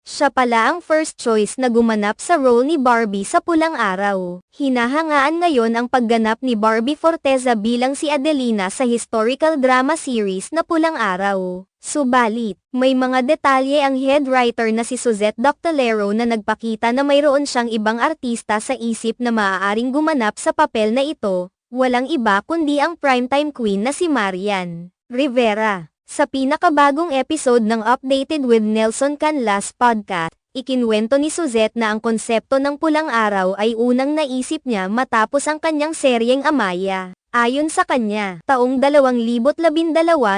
Siya pala ang first choice na gumanap sa role ni Barbie sa Pulang Araw. Hinahangaan ngayon ang pagganap ni Barbie Forteza bilang si Adelina sa historical drama series na Pulang Araw. Subalit, may mga detalye ang head writer na si Suzette Doctolero na nagpakita na mayroon siyang ibang artista sa isip na maaaring gumanap sa papel na ito, walang iba kundi ang primetime queen na si Marian Rivera. Sa pinakabagong episode ng Updated with Nelson Canlas podcast, ikinwento ni Suzette na ang konsepto ng Pulang Araw ay unang naisip niya matapos ang kanyang seryeng Amaya. Ayon sa kanya, taong 2012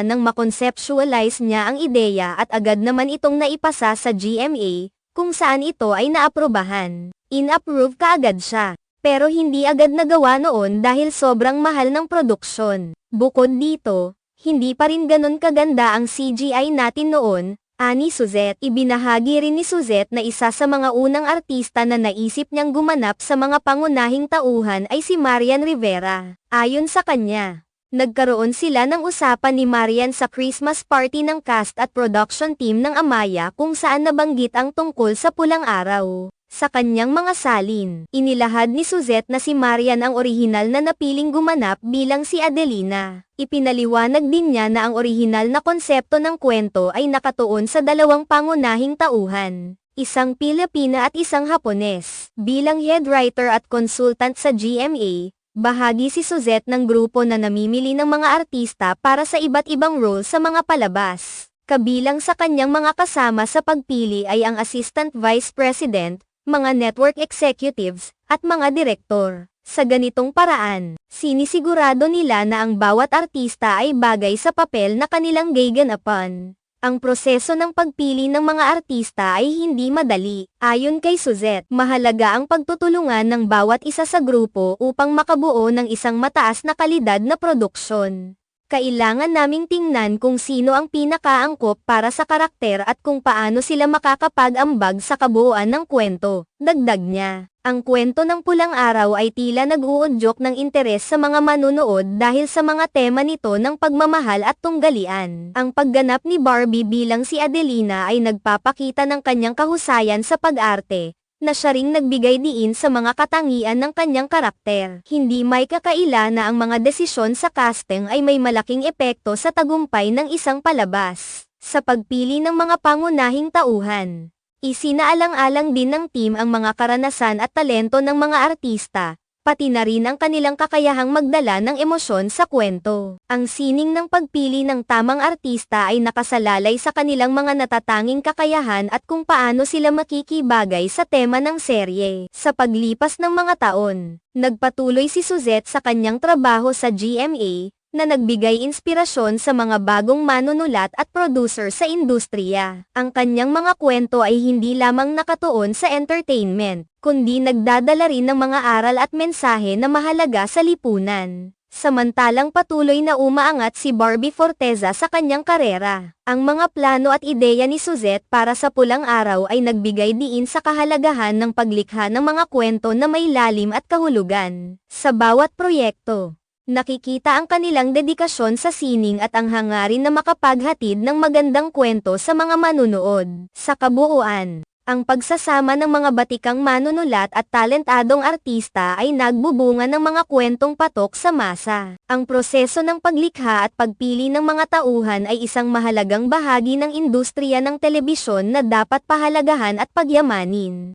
nang makonceptualize niya ang ideya at agad naman itong naipasa sa GMA, kung saan ito ay naaprubahan. In-approve kaagad siya, pero hindi agad nagawa noon dahil sobrang mahal ng produksyon. Bukod dito, hindi pa rin ganon kaganda ang CGI natin noon, ani Suzette. Ibinahagi rin ni Suzette na isa sa mga unang artista na naisip niyang gumanap sa mga pangunahing tauhan ay si Marian Rivera. Ayon sa kanya, nagkaroon sila ng usapan ni Marian sa Christmas party ng cast at production team ng Amaya kung saan nabanggit ang tungkol sa Pulang Araw. Sa kanyang mga salin, inilahad ni Suzette na si Marian ang orihinal na napiling gumanap bilang si Adelina. Ipinaliwanag din niya na ang orihinal na konsepto ng kwento ay nakatuon sa dalawang pangunahing tauhan, isang Pilipina at isang Hapones. Bilang head writer at consultant sa GMA, bahagi si Suzette ng grupo na namimili ng mga artista para sa iba't ibang role sa mga palabas. Kabilang sa kanyang mga kasama sa pagpili ay ang Assistant Vice President, mga network executives, at mga direktor. Sa ganitong paraan, sinisigurado nila na ang bawat artista ay bagay sa papel na kanilang gaganapan. Ang proseso ng pagpili ng mga artista ay hindi madali. Ayon kay Suzette, mahalaga ang pagtutulungan ng bawat isa sa grupo upang makabuo ng isang mataas na kalidad na produksyon. Kailangan naming tingnan kung sino ang pinakaangkop para sa karakter at kung paano sila makakapag-ambag sa kabuuan ng kwento. Dagdag niya, ang kwento ng Pulang Araw ay tila nag-uudyok ng interes sa mga manunood dahil sa mga tema nito ng pagmamahal at tunggalian. Ang pagganap ni Barbie bilang si Adelina ay nagpapakita ng kanyang kahusayan sa pag-arte, na siya ring nagbigay diin sa mga katangian ng kanyang karakter. Hindi may kakaila na ang mga desisyon sa casting ay may malaking epekto sa tagumpay ng isang palabas. Sa pagpili ng mga pangunahing tauhan, isinaalang-alang din ng team ang mga karanasan at talento ng mga artista, pati na rin ang kanilang kakayahang magdala ng emosyon sa kwento. Ang sining ng pagpili ng tamang artista ay nakasalalay sa kanilang mga natatanging kakayahan at kung paano sila makikibagay sa tema ng serye. Sa paglipas ng mga taon, nagpatuloy si Suzette sa kanyang trabaho sa GMA, na nagbigay inspirasyon sa mga bagong manunulat at producer sa industriya. Ang kanyang mga kwento ay hindi lamang nakatuon sa entertainment, kundi nagdadala rin ng mga aral at mensahe na mahalaga sa lipunan. Samantalang patuloy na umaangat si Barbie Forteza sa kanyang karera, ang mga plano at ideya ni Suzette para sa Pulang Araw ay nagbigay diin sa kahalagahan ng paglikha ng mga kwento na may lalim at kahulugan. Sa bawat proyekto, nakikita ang kanilang dedikasyon sa sining at ang hangarin na makapaghatid ng magandang kwento sa mga manunood. Sa kabuuan, ang pagsasama ng mga batikang manunulat at talentadong artista ay nagbubunga ng mga kwentong patok sa masa. Ang proseso ng paglikha at pagpili ng mga tauhan ay isang mahalagang bahagi ng industriya ng telebisyon na dapat pahalagahan at pagyamanin.